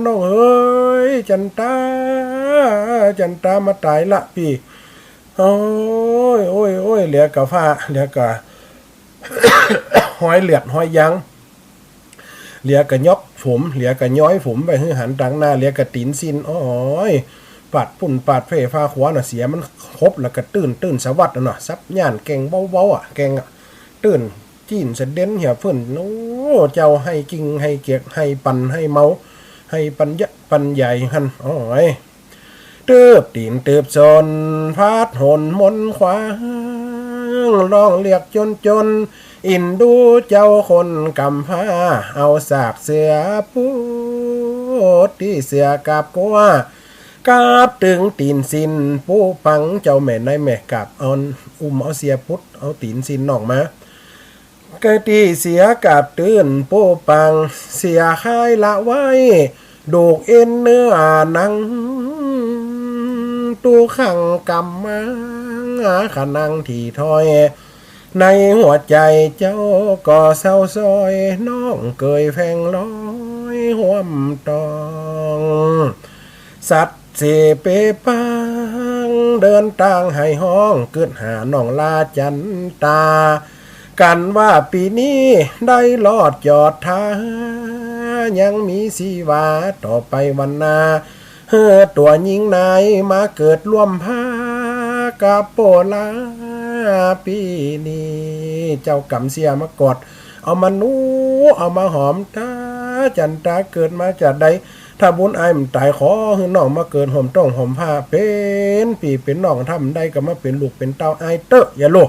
น้องเอ้ยจันตามาตายละพี่โอ้ยเหลือกะฟ้าเหลือกะ หอยเหลือดหอยยังเหลือกะยกผมเหลือกะย้อยผมไปให้หันตังหน้าเหลือกะตีนซินโอ้ยปัดปุ่นปัดเฟฟ้าขวาน่ะเสียมันครบแล้วก็ตื่นสวัสดิ์น่ะซับย่านแกงเบาอ่ะแกงตื่นจีนเสด็จเหี่ยฟื้นโอ้เจ้าให้กิ่งให้เกียกให้ปันให้เมาให้ปัญญะปัญใหญ่หันโอ้ยเติบตีนเติบซนพาดหนมนขวางร้องเรียกจนอินดูเจ้าคนกำพร้าเอาสากเสือปูดที่เสือกับกัวกาบตึงตีนสินปูปังเจ้าแม่นายแม่กับเอาเอาเสียพุทธเอาตีนสินออกมาเกตีเสียกับตื่นปูปังเสียคายละไว้ดูกเอ็นเนื้อหนังตูขังกำมังขานังที่ถอย ในหัวใจเจ้าก็เศร้าซอยน้องเกยแพงลอยห่วมตองสัตว์เสเปปังเดินต่างให้ห้องเกิดหาน้องลาจันตากันว่าปีนี้ได้ลอดจอดท้ายังมีสีวาต่อไปวันนาตัวยิงนายมาเกิดร่วมพากับโปลาปีนี้เจ้ากำเสียมากอดเอามานูเอามาหอมตาจันตาเกิดมาจากใดถ้าบุญอายมันตายขอให้น้องมาเกิดห่มต้องห่มผ้าเป็นปีเป็นน้องทำได้ก็มาเป็นลูกเป็นเต้าอายเตอะอย่าโลก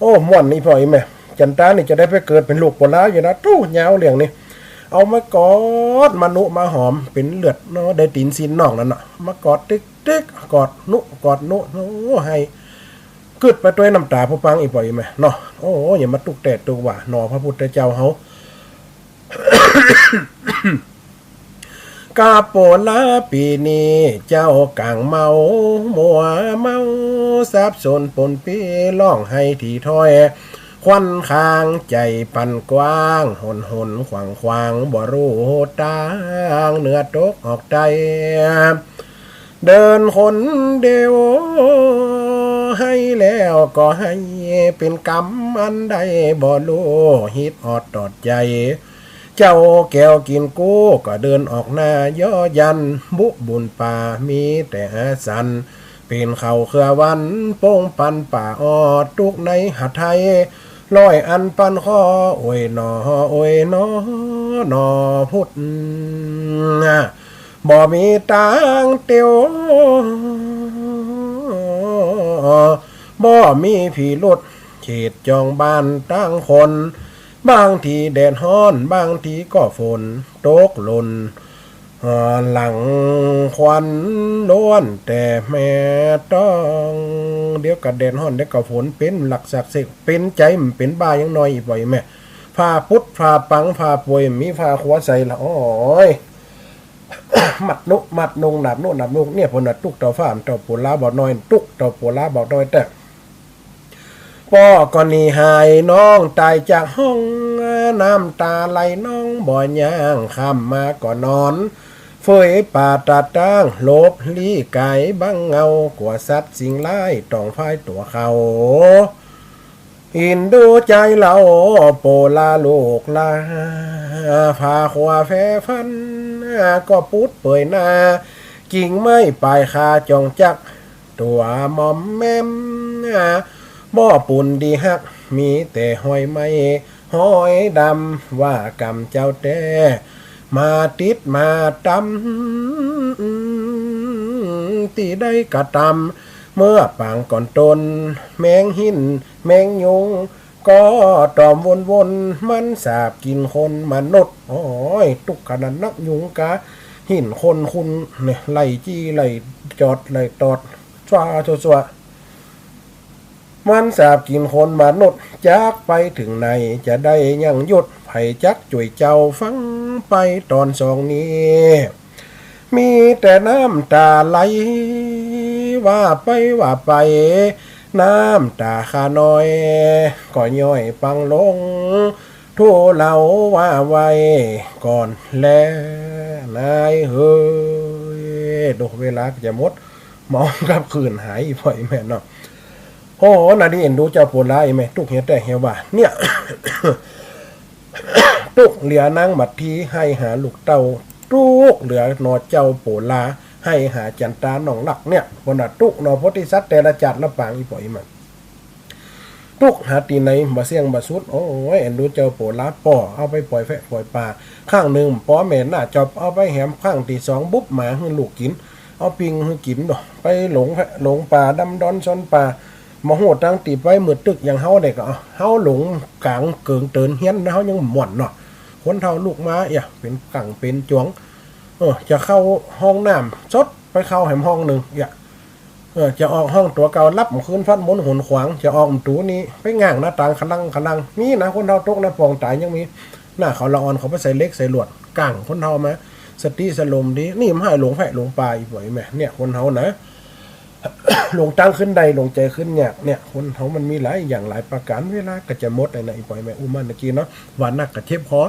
โอ้ม่วนนี่พ่ออีแม่จันตานี่จะได้ไปเกิดเป็นลูกโปลาอยู่นะตู้ยาวเหลี่ยงนี่เอามากอดมานุมาหอมเป็นเลือดเนาะได้ตีนซีนน้องนั่นน่ะมากอดติ๊กติ๊กกอดนุกอดนุโอ้ให้กึดไปด้วยน้ำตาผู้ฟังอีปล่อยไหมเนาะโอ้อย่ามาตุกแต่ตุกว่าหนอพระพุทธเจ้าเฮา กาโปลาปีนี้เจ้ากางเมามัวเมาสับสนปนปีร้องให้ถี่ถ้อยควันคางใจปันกว้างหนขวางขวางบ่รู้ตางเนื้อตกออกใจเดินคนเดียวให้แล้วก็ให้เป็นกรรมอันใดบ่รู้ฮิตอดตอดใจเจ้าแก้วกินกู้ก็เดินออกหน้าย่อยันบุบุญป่ามีแต่สันเป็นเขาเครือวันโป้งปันป่าออดตุกในหัดไทยลอยอันปันคอโอ้ยนอโอ้ยนอนอพุทธบ่มีตังเตียวบ่มีผีลุดเขตจองบ้านตั้งคนบางทีแดดฮ้อนบางทีก็ฝนตกหล่นหลังควันล้วนแต่แม่ต้องเดี๋ยวกับแดดฮ้อนเดี๋ยวกับฝนเป็นหลักศักดิ์สิทธิ์เป็นใจมันเป็นบ้ายังน้อยอีกบ่อยแม่ผ้าพุทธผ้าปังผ้าป่วยมีผ้าขวาใส่ละโอ้ย มัดนุมัดนงหนับนุหนับนุเนี่ยพอนัดตุกเต่าฟ้ามเต่าปูลาบอกน้อยตุกเต่าปูลาบอกน้อยแต่พ่อก็นี่หายน้องตายจากห้องน้ำตาไหลน้องบ่อย่างข้ามมาก่อนนอนเฟยป่าตาตั้งลบลี่ไก่บังเงากว่าสัตว์สิ่งไล่ต้องพายตัวเขาอินดูใจเราโปลาลูกลาพาขวาแฟฟันก็ปุดเปื่อยหน้ากิ่งไม่ปลายคาจองจักตัวมอมแม่มบ่อปุ่นดีฮักมีแต่หอยไม้หอยดำว่ากำเจ้าแต่มาติดมาตำตีได้กระตำเมื่อปางก่อนตนแมงหินแมงยุงก็ตอมวนมันสาบกินคนมนุษย์โอ้ยตุกขนาดนักยุงกะหินคนคุณเนี่ยไล่จี้ไล่จอดไล่ตอดชัวมันสาบกินคนมนุษย์จากไปถึงไหนจะได้ยังหยุดไผจักจุยเจ้าฟังไปตอนสองนี้มีแต่น้ำตาไหลว่าไปน้ำตาขาน้อยก็ย่อยปังลงทั่วเราว่าไว้ก่อนแล้วนายเฮ้ยดูเวลาจะหมดมองกับคืนหายพ่อยแม่เนาะโอ้นาดีเอ็นดูเจ้าโปลาไหมตุกเฮียแต่เฮียว่าเนี่ย ตุกเหลือนางบัดทีให้หาลูกเต้าตุกเหลือนอเจ้าโปลาให้หาจันตาหนองหลักเนี่ยคนน่ะตุกนอโพธิสัตว์แต่ละจัดละปางอีปล่อยมันตุกหาตีไหนบ่เสี่ยงบ่สุดโอ้ยเอ็นดูเจ้าโปลาป่อเอาไปปล่อยแฟะปล่อยปลาข้างหนึ่งป้อแม่น่ะจอบเอาไปแหมข้างที่สองบุ๊บหมาให้ลูกกินเอาปิงให้กินดอกไปหลงป่าดำดอนซอนป่ามาโหดตั้งตีไว้มือตึกอย่างเฮาเด็กเฮาหลงกลางเกิงเตินเฮียนเฮายังหม่อนเนาะคนเท่าลูกม้าเป็นกังเป็นจวงจะเข้าห้องน้ำซดไปเข้าแหมห้องหนึ่งจะออกห้องตัวเก่ารับคืนฟัดมุนหนขวางจะออกตูนี้ไปง่างหน้าต่างขลังมีนะคนเท่าตกนะปองตายยังมีหน้าเขาละอ่อนเขาไปใส่เล็กใส่หลวดกังคนเท่ามาสติสลมดีนี่มันให้หลงแผะหลงปลาอีกบ่อยแม่เนี่ยคนเท่านะ ลงตั้งขึ้นใดลงใจขึ้นเนี่ยคนเขามันมีหลายอย่างหลายประการเวลาก็จะหมดในอีปอยแม่อุมันเมื่อกี้เนาะวันนักกระเทียบคอ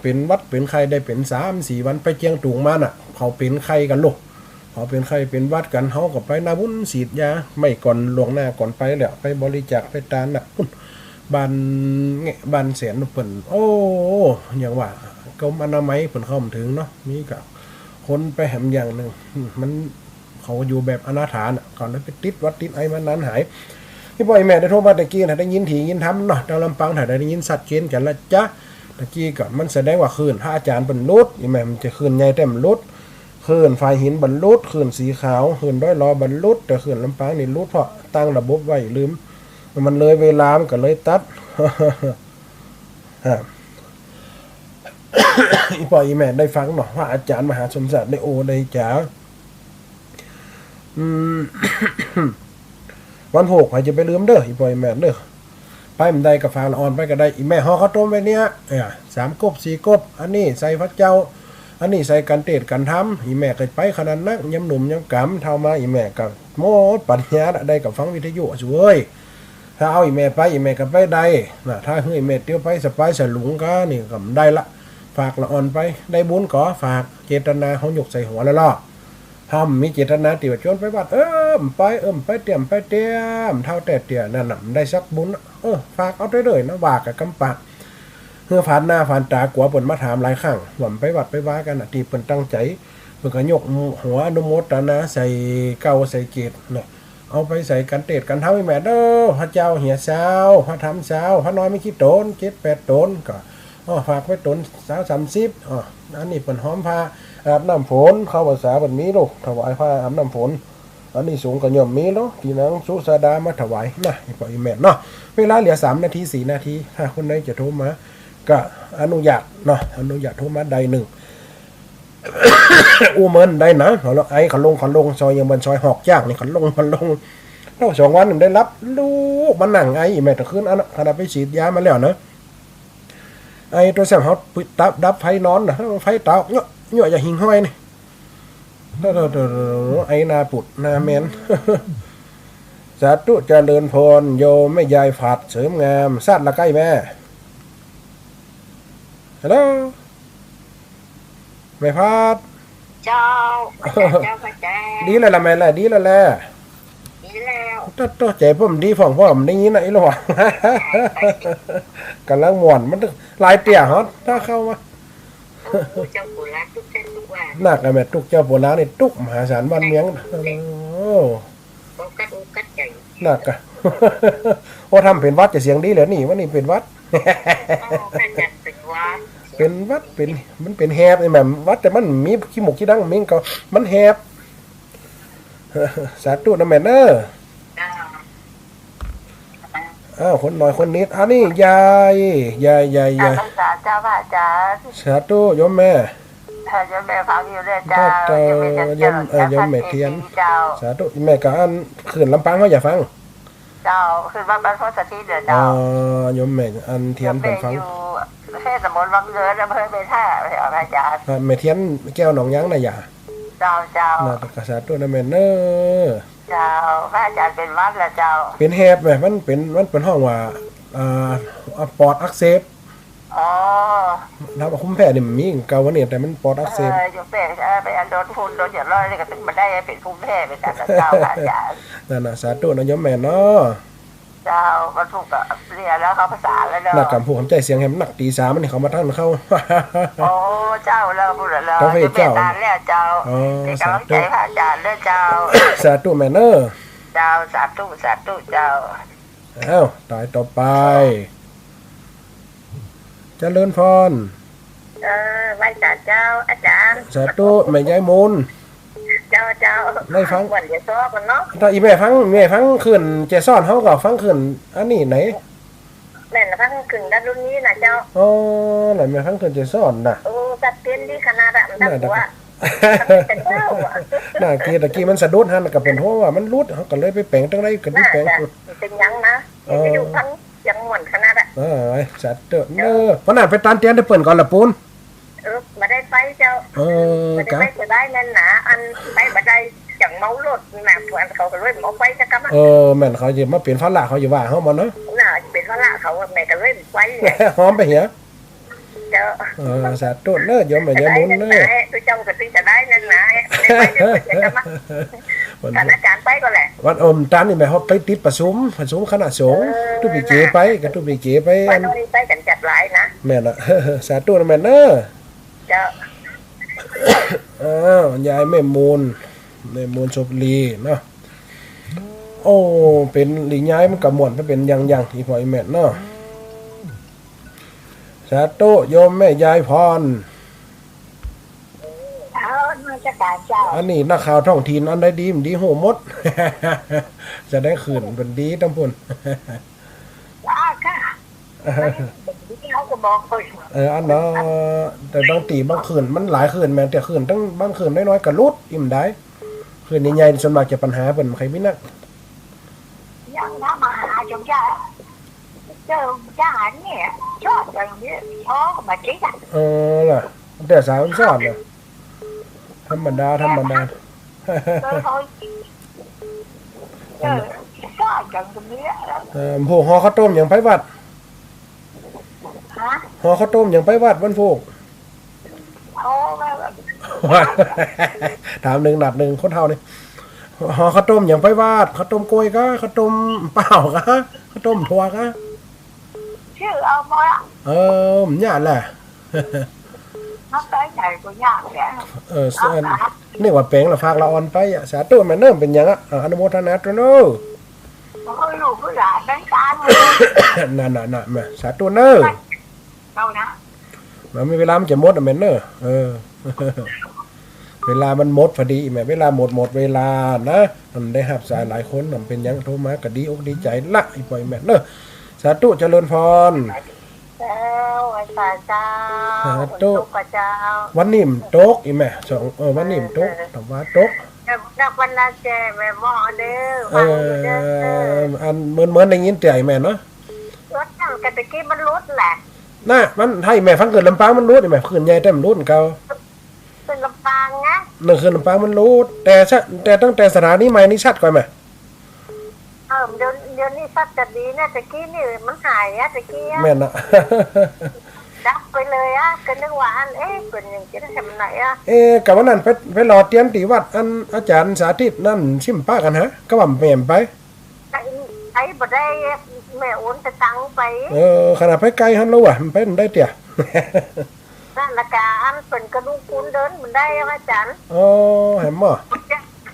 เป็นวัดเป็นใครได้เป็น3-4 วันไปเจียงตุงมาน่ะเขาเป็นใครกันลูกเขาเป็นใครเป็นวัดกันเขาก็ไปนาบุญฉีดยาไม่ก่อนล่วงหน้าก่อนไปแล้วไปบริจาคไปตานน่ะบ้านแสนเปิ่นโอ้อย่างว่ากรมอนามัยเปิ่นเข้ามาถึงเนาะนี่ก็คนไปแหมอย่างหนึ่งมันเขาอยู่แบบอนาถาน่ะก่อนแล้วไปติดวัดติดไอ้มันนั้นหายพี่พ่อแม่ได้โทรมาตะกี้ถ้าได้ยินถี่ยินทำเนาะดาวลำปางถ้าได้ยินสัตว์เกณฑ์กันละจ๊ะตะกี้ก็มันแสดงว่าคืนถ้าอาจารย์บรรลุอีแม่มันจะคืนใหญ่แต่บรรลุคืนไฟหินบรรลุคืนสีขาวคืนด้อยรอบรรลุแต่คืนลำปางนี่รุดเพราะตั้งระบบไว้ลืมมันเลยเวลามันก็เลยตัด อีพ่ออีแม่ได้ฟังหน่อยว่าอาจารย์มหาสมศักดิ์ได้โอได้จ๋า วัน6ใครจะไปลืมเด้ออีพ่ออีแม่เด้อไปมันได้กับฟางละอ่อนไปก็ได้อีแม่ห่อข้าวต้มไปเนี้ย3 กบ 4 กบอันนี้ใส่พระเจ้าอันนี้ใส่กันเตดกันทำอีแม่เคยไปขนาดนั้นยำหนุ่มยำกำเท่ามาอีแม่กับโมดปัญญาได้กับฟังวิทยุช่วยถ้าเอาอีแม่ไปอีแม่ก็ไปได้นะถ้าให้อีแม่เตี้ยวไปสบายสลุงก็นี่ก็ได้ละฝากละอ่อนไปได้บุญก็ฝากเจตนาเขาหยกใส่หัวแล้วล่ะทำมีเจตนาติวชนไปวัดไปเตรียมเท่าแต่เตี่ยนั่นน่ะได้สักบุญฝากเอาได้เลยนะว่ากับกำปะเพื่อผ่านหน้าผ่านตากลัวเปิ่นมาถามหลายครั้งว่าไปวัดไปว่ากันน่ะที่เปิ่นตั้งใจเปิ่นก็ยกหัวอนุโมทนาใส่เก้าใส่เกศเนี่ยเอาไปใส่กันเตดกันเท้าแม่เด้อพระเจ้าเหียเช้าพระธรรมเช้าพระน้อยไม่คิดโตน7-8 ตนก็ฝากไว้ตน30อันนี้เปิ่นหอมผ้าอาบน้ำฝนเข้าภาษาบันมีลูกถวายผ้าอาบน้ำฝนอันนี้สูงก็ย่อมมีเนาะที่นางสุสดามาถวายนะอีปอยแม่เนาะเวลาเหลือ3 นาที 4 นาทีถ้าคนใดจะโทรมาก็อนุญาตเนาะอนุญาตโทรมาใด1 อูเมินได้นะเขาไอ้เขาลงซอยยังบนซอยหอกย่างนี่เขาลงเท่า2 วันได้รับลูกมันนั่งไอ้แม่ตะคืนอันขณะไปฉีดยามาแล้วนะไอ้ตัวแซมเขาดับไฟนอนนะไฟเตาเนาะอย่าหิงห้อยนี่ไอ้นาปุดนาเมน สาธุเจริญพรโยมแม่ยายฝาดเสริมงามซาดละใกล้แม่ฮัลโหลแม่พาด เจ้าพระเจ้า ดีแล้วล่ะแม่ล่ะดีแล้วแหละ ดีแล้ว ตัวใจผมดีฝ่องพ่อผมได้ยินไหนหรอวะ กำลังม่วนมันหลายเตี่ยฮอตถ้าเข้ามาเจ้าโบราณทุกเส้นทุกวัน นักแม่ตุกเจ้าโบราณนี่ตุกมหาศาลบ้านเมียงกัดใหญ่ นักอะโอ้ทำเป็นวัดจะเสียงดีเหรอนี่ว่านี่เป็นวัด เป็นวัดเป็นมันเป็นแฮบไอ้แม่วัดแต่มันมีขี้หมกขี้ดังมิงก็มันแฮบ สาธุนะแม่เนอะคนหน่อยคนนิดอันนี้ยายเจ้าว่าจ้าสาธุโยมแม่โยมแม่ฟังอยู่เลยจ้าโยมแม่เทียนสาธุแม่ก็อันขืนลำปางเขาอย่าฟังเจ้าคือบ้านพ่อสถิตเด้อเจ้าโยมแม่อันเทียนเป็นฟังเทศมนต์วังเงินอำเภอเบท่าไปเอาอาจารย์แม่เทียนแก้วหนองยั้งนะอย่าเจ้าน่าตกษาตัวนะแม่เนอเจ้าพระอาจารย์เป็นวัดละเจ้าเป็นแฮบแม่มันเป็นห้องว่าปอดอักเสบแล้วคุ้มแพ้นี่มีเกาวันนี้แต่มันปอดอักเสบอยู่แพ้ไปอันโดนฝุ่นโดนอย่าร้อยนี่ก็ถึงมาได้เป็นภูมิแพ้ไปจากเจ้าอาจารย์นั่นน่ะสาธุนะโยมแม่เนาะเจ้าบรรทุกกับเรียแล้วเขาภาษาแล้วเนาะหนักกับผู้คำใจเสียงแหมหนักตี3มันนี่เขามาท่านเข้าโอ้เจ้าเราพูดแล้วจะเป็นตาแล้วเจ้าเป็นกำลังใจพระอาจารย์เด้อเจ้าสาธุแม่เนอเจ้าสาธุเจ้าตายต่อไปเจริญพรไหว้เจ้าอาจารย์สาธุแม่ยายมูลเจ้าได้ฟังวันเดี๋ยวซ้อกันเนาะถ้าอีแม่ฟังขึ้นเจซ่อนเขาก็ฟังขึ้นอันนี้ไหนแม่ฟังขึ้นด้านรุ่นนี้นะเจ้าไหนแม่ฟังขึ้นเจซ่อนน่ะตัดเตียนดีขนาดนั้นนะว่าน่าเกียตะกี้มันสะดุดหันกับเป็นเพราะว่ามันรุดเขาก็เลยไปแปลงตั้งไรกันที่แปลงเป็นยังนะไปดูพังยังหม่นขนาดสัตว์เนอขนาดไปตานเตียนได้เปิ่นก่อนละปูนมาได้ไปเจ้ามาได้ไปจะได้เงินหนาอันไปมาได้จ จังเมารถนะเพื่อนเขาก็เลยเอาไปจะกลับมา แม่นเขาจะมาเปลี่ยนฝรั่งเขาอยู่ว่าเฮาบ่เนาะ น่าเป็นฝรั่งเขาแม่ก็เลยไปเนี่ย หอมไปเหีย เจอ สาธุเด้อโยมแม่ยามุนเด้อ ตัวเจ้าก็ตีจะได้นั่นนะไปเดี๋ยวจะกลับมาท่านอาจารย์ไปก็แหละ วันอมตานนี่แม่เฮาไปติดประชุมคณะสงฆ์ตุบิเกไปกับตุบิเกไป ไปโน่นไปกันจัดหลายนะ แม่น่ะ สาธุนะแม่เด้อ เจอ อ้าวยายแม่มูลชบลีเนาะโอ้เป็นลีย้ายมันก็ม่วนไปเป็นอย่างๆอีพ่ออีแม่เนาะสาธุโยมแม่ยายพร มาจากการเจ้า อันนี้นักข่าวท้องถิ่นอันใดดีมันดีโหหมด จะได้คืนเป็นดีตำพุ่น ค่ะเขาก็บอกเขา อันเนาะแต่บางตีบางคืนมันหลายคืนแม่นแต่คืนตั้งบางคืนน้อยๆก็ลุดอิ่มได้คืนใหญ่ๆส่วนมากจะปัญหาเพิ่นใครมีนัก ยังถ้ามาหาจงจะเจอจะหันเนี่ยชอบอย่างนี้ชอบมาจีกัน ล่ะแต่สาวสอนน่ะธรรมดา เจอเขาชอบอย่างนี้ พวกห่อข้าวต้มอย่างไปวัด ฮะ ห่อข้าวต้มอย่างไปวัดวันพวก เขาแบบ ถามหนึ่งหนัดหนึ่งคนเท่านี่ห่อข้าวต้มอย่างไปวัดข้าวต้มกล้วยก็ข้าวต้มเปล่าก็ข้าวต้มถั่วก็ ชื่อเอามา มันยากแหละ nó tới ngày của nhà kìa นี่ว่าแปลงละฝากละอ่อนไปอ่ะสาธุแม่เนิ่มเป็นหยังอ่ะอนุโมทนาตัวโน้ ôi lù cứ lại đánh tan น่ะแม่สาธุเน้อ đâu nè มันมีเวลามันจะหมดอ่ะแม่เน้อเวลามันหมดพอดีแม่เวลาหมดเวลานะมันได้หับสายหลายคนมันเป็นหยังโทรมาก็ดีอกดีใจละอีปล่อยแม่เน้อสาธุเจริญพร sao ai xài sao tốt và sao วันนี้มันตกอีแม่สองวันนี้มันตกแต่ว่าตก đặc văn là chè mẹ mò đều อันเหมือนได้ยินใจแม่เนาะ lót thằng cái kiaมันlót là น่ะมันให้แม่ฟังเกิดลำปางมันรู้ดิแม่คืนใหญ่แต่มันรู้เก่า เป็นลำปางนะ หนึ่งคืนลำปางมันรู้แต่ตั้งแต่สถานีใหม่นี่ชัดก่อนแม่ เดี๋ยวนี้สัตว์จะดีนะตะกี้นี่มันหายอะตะกี้ แม่น่ะ ดับไปเลยอะก็นึกว่าอันเป็นอย่างจะได้ทำไหนอะ กับวันนั้นไปรอเตรียมตีวัดอันอาจารย์สาธิตนั่นชิมป้ากันฮะก็ว่าแม่มไป ไอ้บ่ได้แม่โอนจะตังไป ขนาดไปไกลฮันรู้อ่ะมันไปได้เตี่ย นั่นละกาอันเป็นกระดูกคุณเดินมันได้อาจารย์ เห็นมั้ย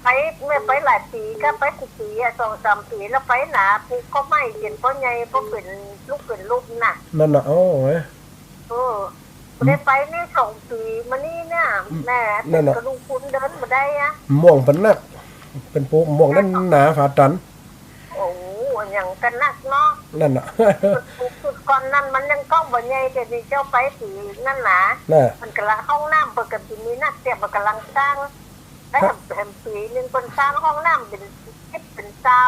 ไปเมื่อไปหลายปีก็ไปกี่ปีอะ2-3 ปีแล้วไปหนาปุ๊บก็ไม่เห็นเพราะไงเพราะเป็นลูกน่ะ นั่นน่ะได้ไปนี่2 ปีมานี่เนี่ยแม่เป็นกระดูกคุณเดินมาได้อะ ม่วงเป็นนักเป็นปูม่วงนั่นหนาฝาตัน โอ้อย่างกันนักเนาะ นั่นน่ะ สุดก่อนนั้นมันยังก้องบ่ใหญ่แต่ที่เจ้าไปสีนั่นนะมันกำลังห้องน้ำปกติมีนักเตียบมันกำลังสร้างได้แห่งปีนึงคนสร้างห้องน้ำเป็นเสา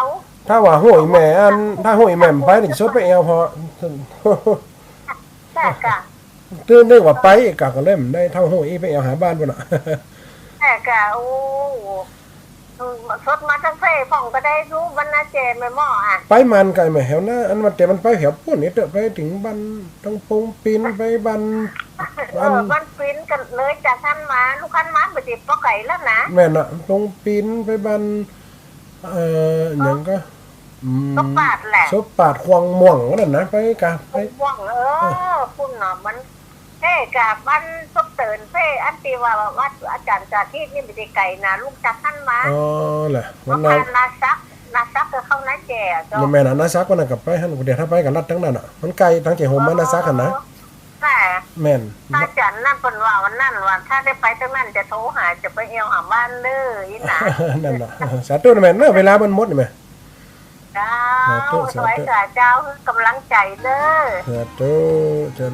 ถ้าว่าห้วยแม่อันถ้าห้วยแม่ไปนี่สดไปเอวพอ แต่กะ ตื่นนึกว่าไปกะก็เล่มได้เท่าห้วยไปเอวหาบ้านพุ่นน่ะ แต่กะโอ้สดมาทั้งเฟ่ผ่องก็ได้รู้บรรณาเจแม่หม้ออ่ะ ไปมันไกลแม่แถวนะอันมันแต่มันไปแถวพุ่นนี่เตอะไปถึงบ้านต้องปงปีนไปบ้าน บ้านปีนกันเลยจากท่านมาลูกคันมาไปติดป้อไก่แล้วนะ แม่น่ะตรงปีนไปบ้านหยังก็ก็ปาดแหละ ซบปาดควงม่วงนั่นนะไปกะไป ว่างพุ่นเนาะมันเท่กับบ้านซบเตือนเฟ่อันตีว่าวัดอาจารย์จากที่นี่ไม่ได้ไก่นะลูกจากท่านมา แหละวั วัน น นั้น นาซักก็เข้านาแก่ก็ แม่น่ะนาซักวันนั้นกับไปหั่นเดี๋ยวถ้าไปกับรัดทั้งนั้นน่ะมันไกลทั้งเจโฮมมานาซักกันนะ แต่ แม่น อาจารย์นั่นเป็นว่าวันนั้นว่าถ้าได้ไปทั้งนั้นจะโทรหาจะไปเอวหาบ้านเลยนะ นั่นน่ะสาธุแม่นเวลามันหมดนี่แม่ เจ้าสวยกับเจ้ากำลังใจเด้อ สาธุเจ้า